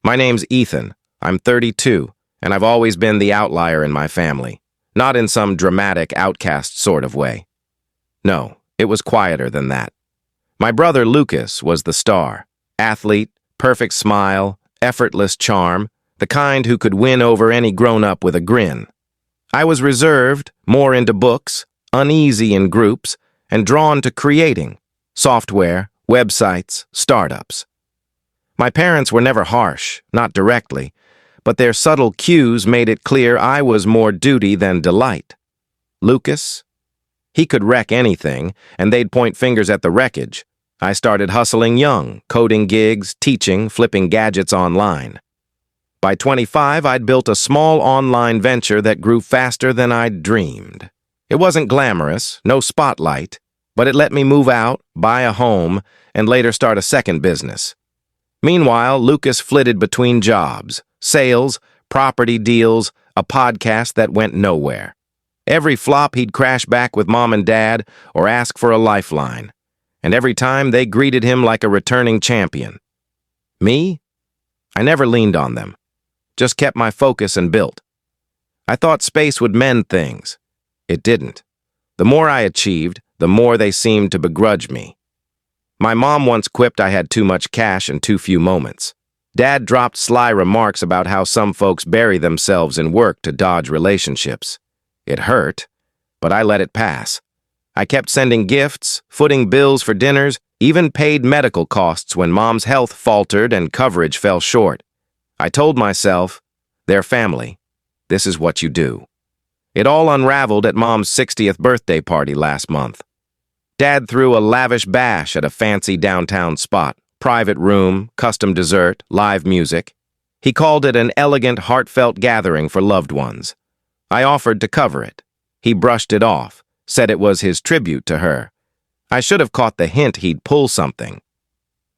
My name's Ethan. I'm 32, and I've always been the outlier in my family. Not in some dramatic outcast sort of way. No, it was quieter than that. My brother Lucas was the star. Athlete, perfect smile, effortless charm, the kind who could win over any grown-up with a grin. I was reserved, more into books, uneasy in groups, and drawn to creating software, websites, startups. My parents were never harsh, not directly, but their subtle cues made it clear I was more duty than delight. Lucas? He could wreck anything, and they'd point fingers at the wreckage. I started hustling young, coding gigs, teaching, flipping gadgets online. By 25, I'd built a small online venture that grew faster than I'd dreamed. It wasn't glamorous, no spotlight, but it let me move out, buy a home, and later start a second business. Meanwhile, Lucas flitted between jobs, sales, property deals, a podcast that went nowhere. Every flop he'd crash back with mom and dad or ask for a lifeline. And every time they greeted him like a returning champion. Me? I never leaned on them. Just kept my focus and built. I thought space would mend things. It didn't. The more I achieved, the more they seemed to begrudge me. My mom once quipped I had too much cash and too few moments. Dad dropped sly remarks about how some folks bury themselves in work to dodge relationships. It hurt, but I let it pass. I kept sending gifts, footing bills for dinners, even paid medical costs when mom's health faltered and coverage fell short. I told myself, they're family. This is what you do. It all unraveled at mom's 60th birthday party last month. Dad threw a lavish bash at a fancy downtown spot, private room, custom dessert, live music. He called it an elegant, heartfelt gathering for loved ones. I offered to cover it. He brushed it off, said it was his tribute to her. I should have caught the hint he'd pull something.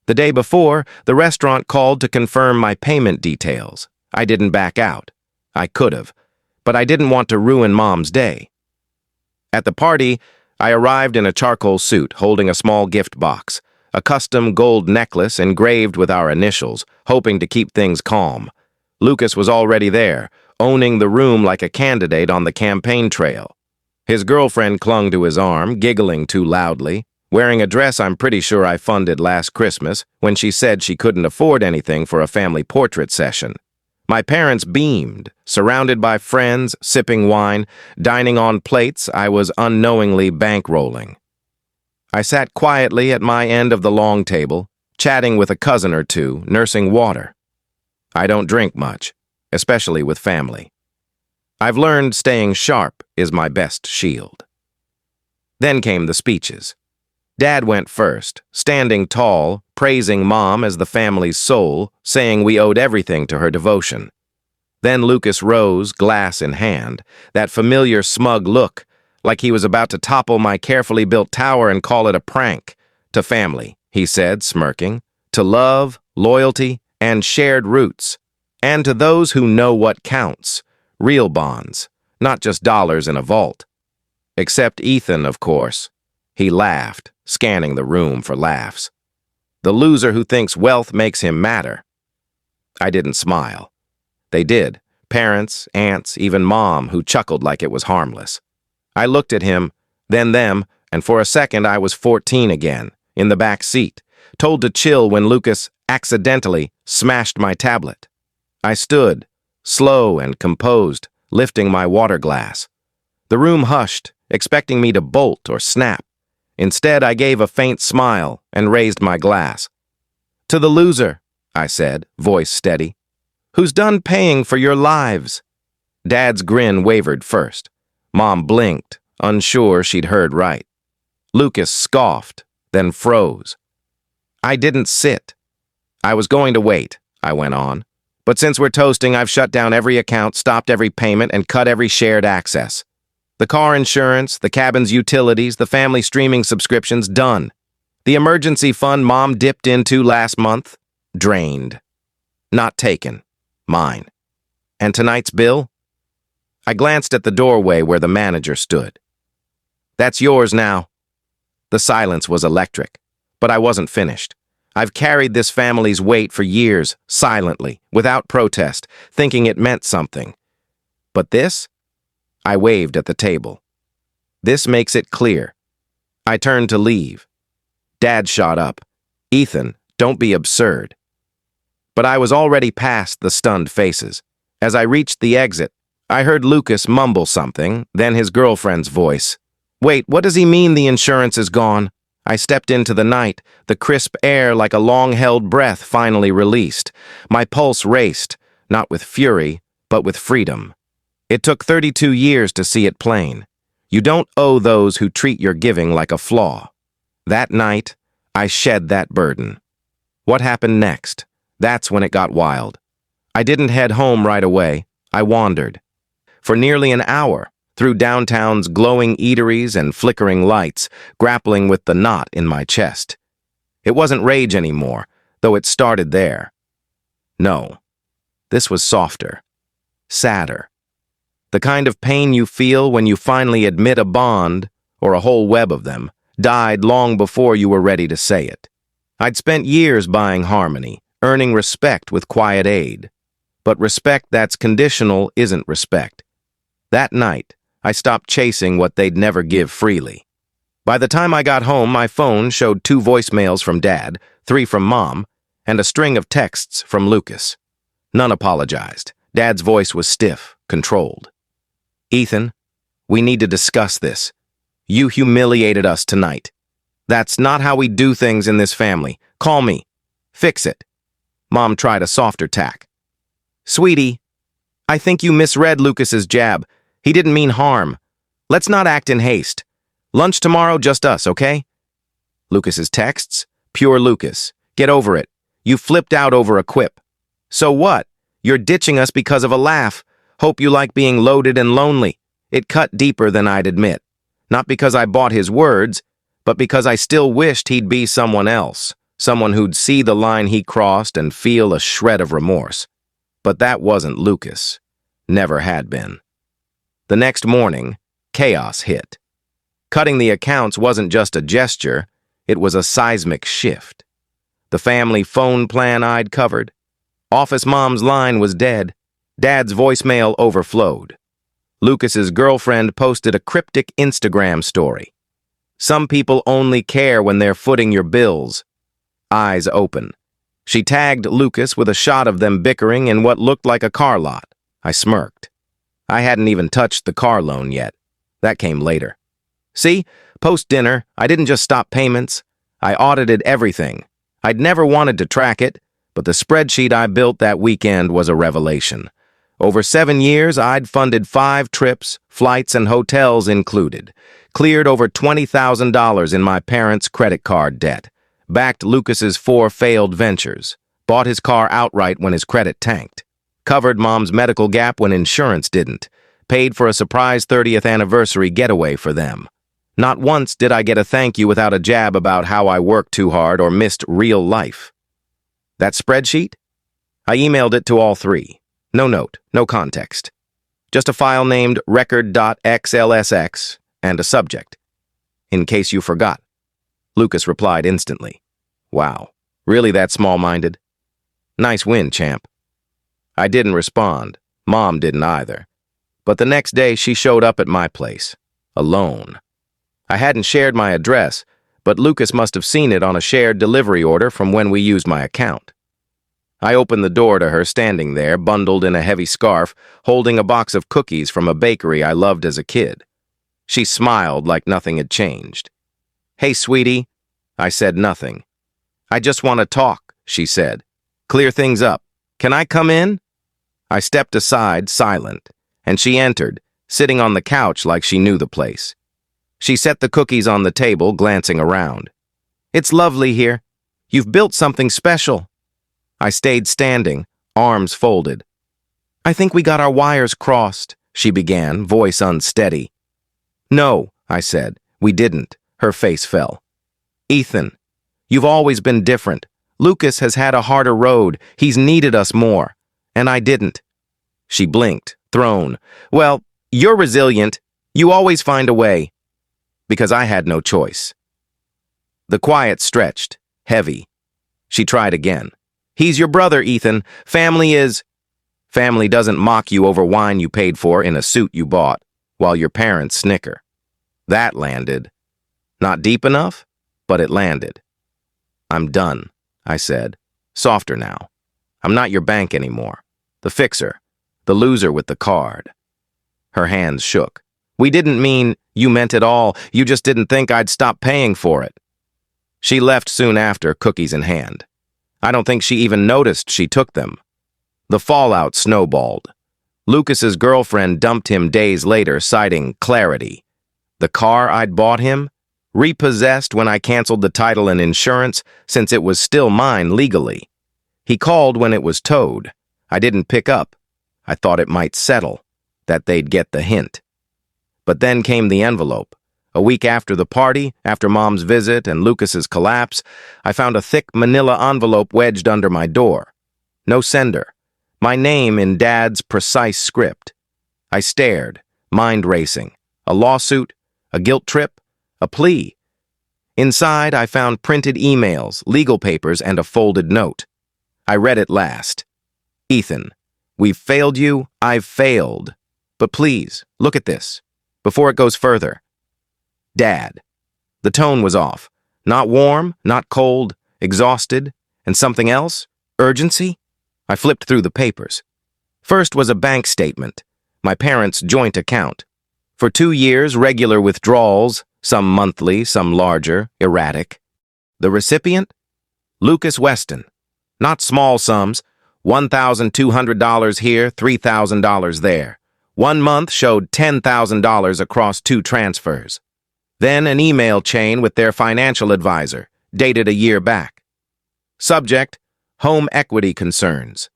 The day before, the restaurant called to confirm my payment details. I didn't back out. I could have, but I didn't want to ruin mom's day. At the party, I arrived in a charcoal suit holding a small gift box, a custom gold necklace engraved with our initials, hoping to keep things calm. Lucas was already there, owning the room like a candidate on the campaign trail. His girlfriend clung to his arm, giggling too loudly, wearing a dress I'm pretty sure I funded last Christmas when she said she couldn't afford anything for a family portrait session. My parents beamed, surrounded by friends, sipping wine, dining on plates I was unknowingly bankrolling. I sat quietly at my end of the long table, chatting with a cousin or two, nursing water. I don't drink much, especially with family. I've learned staying sharp is my best shield. Then came the speeches. Dad went first, standing tall, praising Mom as the family's soul, saying we owed everything to her devotion. Then Lucas rose, glass in hand, that familiar smug look, like he was about to topple my carefully built tower and call it a prank. To family, he said, smirking, to love, loyalty, and shared roots, and to those who know what counts, real bonds, not just dollars in a vault. Except Ethan, of course. He laughed, scanning the room for laughs. The loser who thinks wealth makes him matter. I didn't smile. They did. Parents, aunts, even Mom, who chuckled like it was harmless. I looked at him, then them, and for a second I was 14 again, in the back seat, told to chill when Lucas accidentally smashed my tablet. I stood, slow and composed, lifting my water glass. The room hushed, expecting me to bolt or snap. Instead, I gave a faint smile and raised my glass. To the loser, I said, voice steady, who's done paying for your lives. Dad's grin wavered first. Mom blinked, unsure she'd heard right. Lucas scoffed, then froze. I didn't sit. I was going to wait, I went on. But since we're toasting, I've shut down every account, stopped every payment, and cut every shared access. The car insurance, the cabin's utilities, the family streaming subscriptions, done. The emergency fund Mom dipped into last month, drained. Not taken. Mine. And tonight's bill? I glanced at the doorway where the manager stood. That's yours now. The silence was electric, but I wasn't finished. I've carried this family's weight for years, silently, without protest, thinking it meant something. But this? I waved at the table. This makes it clear. I turned to leave. Dad shot up. Ethan, don't be absurd. But I was already past the stunned faces. As I reached the exit, I heard Lucas mumble something, then his girlfriend's voice. Wait, what does he mean the insurance is gone? I stepped into the night, the crisp air like a long-held breath finally released. My pulse raced, not with fury, but with freedom. It took 32 years to see it plain. You don't owe those who treat your giving like a flaw. That night, I shed that burden. What happened next? That's when it got wild. I didn't head home right away. I wandered. For nearly an hour, through downtown's glowing eateries and flickering lights, grappling with the knot in my chest. It wasn't rage anymore, though it started there. No, this was softer, sadder. The kind of pain you feel when you finally admit a bond, or a whole web of them, died long before you were ready to say it. I'd spent years buying harmony, earning respect with quiet aid. But respect that's conditional isn't respect. That night, I stopped chasing what they'd never give freely. By the time I got home, my phone showed 2 voicemails from Dad, 3 from Mom, and a string of texts from Lucas. None apologized. Dad's voice was stiff, controlled. Ethan, we need to discuss this. You humiliated us tonight. That's not how we do things in this family. Call me. Fix it. Mom tried a softer tack. Sweetie, I think you misread Lucas's jab. He didn't mean harm. Let's not act in haste. Lunch tomorrow, just us, okay? Lucas's texts? Pure Lucas. Get over it. You flipped out over a quip. So what? You're ditching us because of a laugh. Hope you like being loaded and lonely. It cut deeper than I'd admit. Not because I bought his words, but because I still wished he'd be someone else. Someone who'd see the line he crossed and feel a shred of remorse. But that wasn't Lucas. Never had been. The next morning, chaos hit. Cutting the accounts wasn't just a gesture, it was a seismic shift. The family phone plan I'd covered. Office Mom's line was dead. Dad's voicemail overflowed. Lucas's girlfriend posted a cryptic Instagram story. Some people only care when they're footing your bills. Eyes open. She tagged Lucas with a shot of them bickering in what looked like a car lot. I smirked. I hadn't even touched the car loan yet. That came later. See, post-dinner, I didn't just stop payments. I audited everything. I'd never wanted to track it, but the spreadsheet I built that weekend was a revelation. Over 7 years, I'd funded 5 trips, flights and hotels included, cleared over $20,000 in my parents' credit card debt, backed Lucas's 4 failed ventures, bought his car outright when his credit tanked, covered Mom's medical gap when insurance didn't, paid for a surprise 30th anniversary getaway for them. Not once did I get a thank you without a jab about how I worked too hard or missed real life. That spreadsheet? I emailed it to all 3. No note, no context. Just a file named record.xlsx and a subject. In case you forgot. Lucas replied instantly. Wow, really that small-minded? Nice win, champ. I didn't respond. Mom didn't either. But the next day she showed up at my place, alone. I hadn't shared my address, but Lucas must have seen it on a shared delivery order from when we used my account. I opened the door to her standing there, bundled in a heavy scarf, holding a box of cookies from a bakery I loved as a kid. She smiled like nothing had changed. Hey, sweetie. I said nothing. I just want to talk, she said. Clear things up. Can I come in? I stepped aside, silent, and she entered, sitting on the couch like she knew the place. She set the cookies on the table, glancing around. It's lovely here. You've built something special. I stayed standing, arms folded. I think we got our wires crossed, she began, voice unsteady. No, I said, we didn't. Her face fell. Ethan, you've always been different. Lucas has had a harder road. He's needed us more. And I didn't. She blinked, thrown. Well, you're resilient. You always find a way. Because I had no choice. The quiet stretched, heavy. She tried again. He's your brother, Ethan. Family doesn't mock you over wine you paid for in a suit you bought, while your parents snicker. That landed. Not deep enough, but it landed. I'm done, I said, softer now. I'm not your bank anymore. The fixer. The loser with the card. Her hands shook. We didn't mean you meant it all. You just didn't think I'd stop paying for it. She left soon after, cookies in hand. I don't think she even noticed she took them. The fallout snowballed. Lucas's girlfriend dumped him days later, citing clarity. The car I'd bought him? Repossessed when I canceled the title and insurance, since it was still mine legally. He called when it was towed. I didn't pick up. I thought it might settle, that they'd get the hint. But then came the envelope. A week after the party, after Mom's visit and Lucas's collapse, I found a thick manila envelope wedged under my door. No sender. My name in Dad's precise script. I stared, mind racing. A lawsuit? A guilt trip? A plea? Inside, I found printed emails, legal papers, and a folded note. I read it last. Ethan, we've failed you. I've failed. But please, look at this. Before it goes further. Dad. The tone was off. Not warm, not cold, exhausted, and something else? Urgency? I flipped through the papers. First was a bank statement, my parents' joint account. For 2 years, regular withdrawals, some monthly, some larger, erratic. The recipient? Lucas Weston. Not small sums, $1,200 here, $3,000 there. 1 month showed $10,000 across 2 transfers. Then an email chain with their financial advisor, dated a year back. Subject, home equity concerns.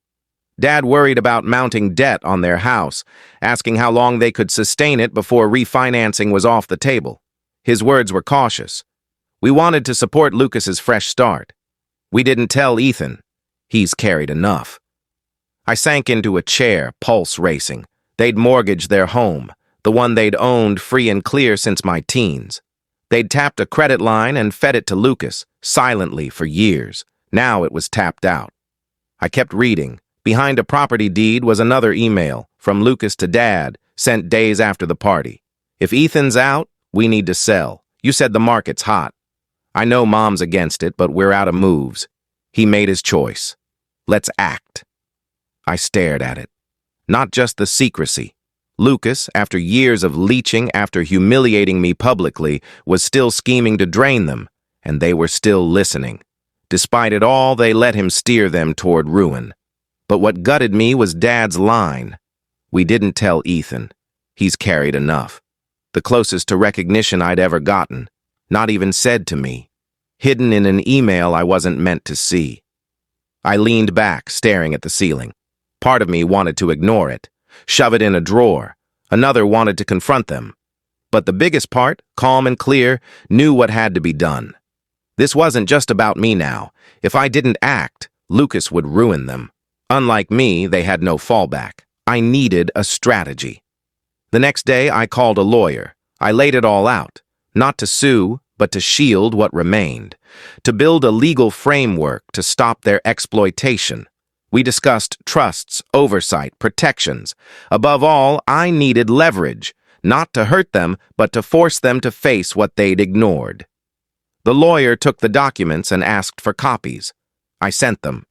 Dad worried about mounting debt on their house, asking how long they could sustain it before refinancing was off the table. His words were cautious. We wanted to support Lucas's fresh start. We didn't tell Ethan. He's carried enough. I sank into a chair, pulse racing. They'd mortgaged their home, the one they'd owned free and clear since my teens. They'd tapped a credit line and fed it to Lucas, silently for years. Now it was tapped out. I kept reading. Behind a property deed was another email, from Lucas to Dad, sent days after the party. If Ethan's out, we need to sell. You said the market's hot. I know Mom's against it, but we're out of moves. He made his choice. Let's act. I stared at it. Not just the secrecy. Lucas, after years of leeching, after humiliating me publicly, was still scheming to drain them, and they were still listening. Despite it all, they let him steer them toward ruin. But what gutted me was Dad's line. We didn't tell Ethan. He's carried enough. The closest to recognition I'd ever gotten. Not even said to me. Hidden in an email I wasn't meant to see. I leaned back, staring at the ceiling. Part of me wanted to ignore it, shove it in a drawer. Another wanted to confront them. But the biggest part, calm and clear, knew what had to be done. This wasn't just about me now. If I didn't act, Lucas would ruin them. Unlike me, they had no fallback. I needed a strategy. The next day, I called a lawyer. I laid it all out, not to sue, but to shield what remained, to build a legal framework to stop their exploitation. We discussed trusts, oversight, protections. Above all, I needed leverage, not to hurt them, but to force them to face what they'd ignored. The lawyer took the documents and asked for copies. I sent them.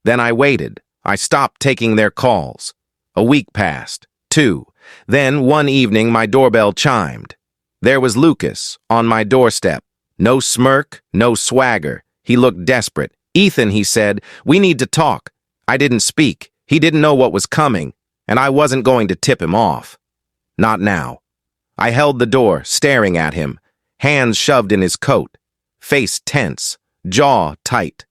Then I waited. I stopped taking their calls. A week passed, 2. Then, one evening, my doorbell chimed. There was Lucas, on my doorstep. No smirk, no swagger. He looked desperate. Ethan, he said, we need to talk. I didn't speak. He didn't know what was coming, and I wasn't going to tip him off. Not now. I held the door, staring at him, hands shoved in his coat, face tense, jaw tight.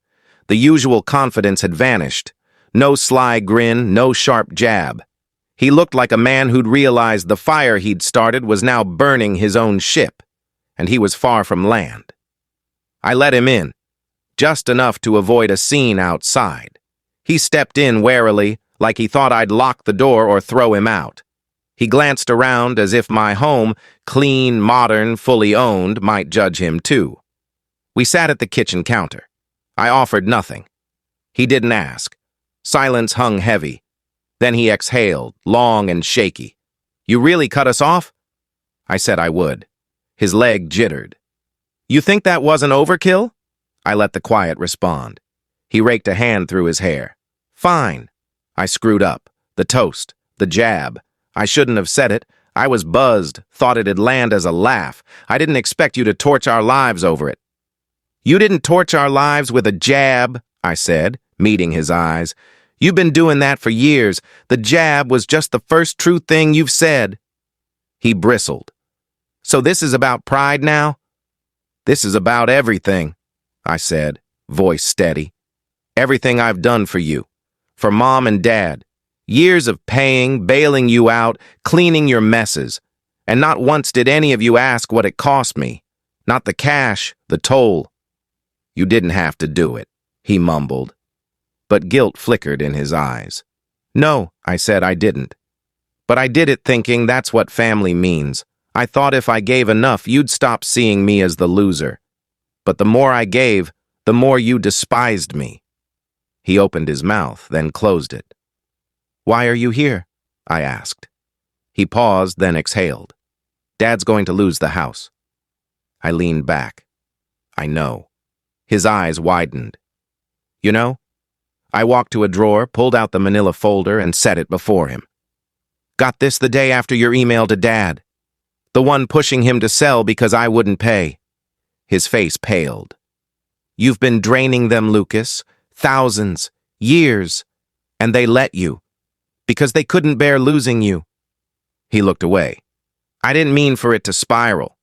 The usual confidence had vanished. No sly grin, no sharp jab. He looked like a man who'd realized the fire he'd started was now burning his own ship, and he was far from land. I let him in, just enough to avoid a scene outside. He stepped in warily, like he thought I'd lock the door or throw him out. He glanced around as if my home, clean, modern, fully owned, might judge him too. We sat at the kitchen counter. I offered nothing. He didn't ask. Silence hung heavy. Then he exhaled, long and shaky. You really cut us off? I said I would. His leg jittered. You think that wasn't overkill? I let the quiet respond. He raked a hand through his hair. Fine. I screwed up. The toast. The jab. I shouldn't have said it. I was buzzed, thought it'd land as a laugh. I didn't expect you to torch our lives over it. You didn't torch our lives with a jab, I said, meeting his eyes. You've been doing that for years. The jab was just the first true thing you've said. He bristled. So this is about pride now? This is about everything, I said, voice steady. Everything I've done for you, for Mom and Dad. Years of paying, bailing you out, cleaning your messes. And not once did any of you ask what it cost me. Not the cash, the toll. You didn't have to do it, he mumbled. But guilt flickered in his eyes. No, I said I didn't. But I did it thinking that's what family means. I thought if I gave enough, you'd stop seeing me as the loser. But the more I gave, the more you despised me. He opened his mouth, then closed it. Why are you here? I asked. He paused, then exhaled. Dad's going to lose the house. I leaned back. I know. His eyes widened. You know? I walked to a drawer, pulled out the manila folder, and set it before him. Got this the day after your email to Dad. The one pushing him to sell because I wouldn't pay. His face paled. You've been draining them, Lucas. Thousands. Years. And they let you. Because they couldn't bear losing you. He looked away. I didn't mean for it to spiral.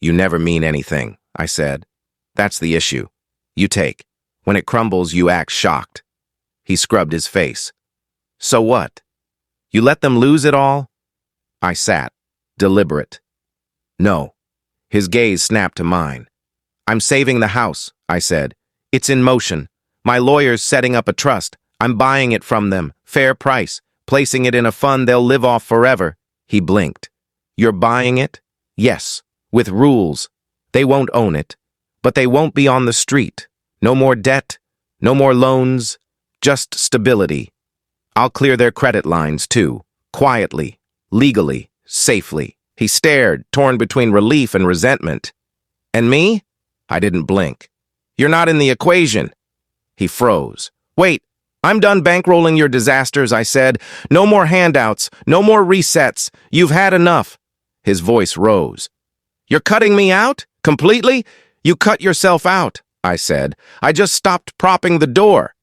You never mean anything, I said. That's the issue. You take. When it crumbles, you act shocked. He scrubbed his face. So what? You let them lose it all? I sat, deliberate. No. His gaze snapped to mine. I'm saving the house, I said. It's in motion. My lawyer's setting up a trust. I'm buying it from them. Fair price. Placing it in a fund they'll live off forever. He blinked. You're buying it? Yes. With rules. They won't own it. But they won't be on the street. No more debt. No more loans. Just stability. I'll clear their credit lines, too. Quietly. Legally. Safely. He stared, torn between relief and resentment. And me? I didn't blink. You're not in the equation. He froze. Wait, I'm done bankrolling your disasters, I said. No more handouts, no more resets. You've had enough. His voice rose. You're cutting me out? Completely? You cut yourself out, I said. I just stopped propping the door.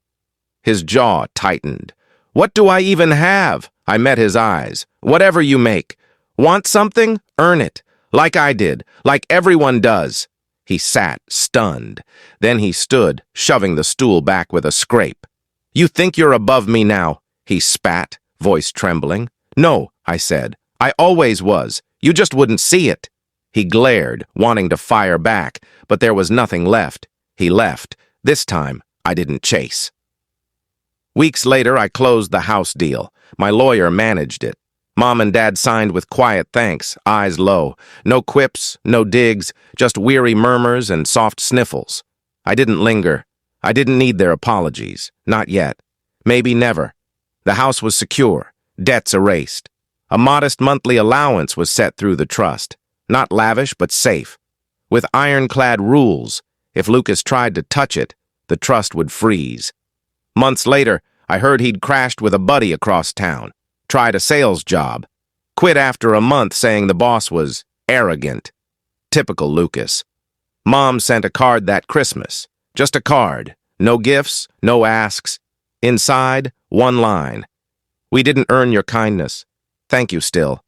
His jaw tightened. What do I even have? I met his eyes. Whatever you make. Want something? Earn it. Like I did. Like everyone does. He sat, stunned. Then he stood, shoving the stool back with a scrape. You think you're above me now? He spat, voice trembling. No, I said. I always was. You just wouldn't see it. He glared, wanting to fire back, but there was nothing left. He left. This time, I didn't chase. Weeks later, I closed the house deal. My lawyer managed it. Mom and Dad signed with quiet thanks, eyes low. No quips, no digs, just weary murmurs and soft sniffles. I didn't linger. I didn't need their apologies. Not yet. Maybe never. The house was secure. Debts erased. A modest monthly allowance was set through the trust. Not lavish, but safe. With ironclad rules. If Lucas tried to touch it, the trust would freeze. Months later, I heard he'd crashed with a buddy across town. Tried a sales job. Quit after a month saying the boss was arrogant. Typical Lucas. Mom sent a card that Christmas. Just a card. No gifts, no asks. Inside, one line. We didn't earn your kindness. Thank you still.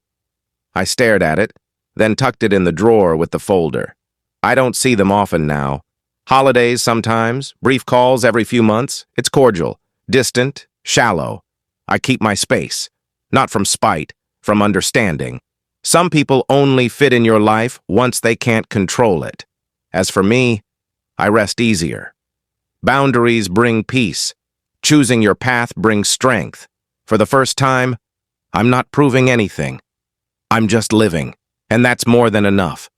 I stared at it, then tucked it in the drawer with the folder. I don't see them often now. Holidays sometimes, brief calls every few months. It's cordial, distant, shallow. I keep my space. Not from spite, from understanding. Some people only fit in your life once they can't control it. As for me, I rest easier. Boundaries bring peace. Choosing your path brings strength. For the first time, I'm not proving anything. I'm just living, and that's more than enough.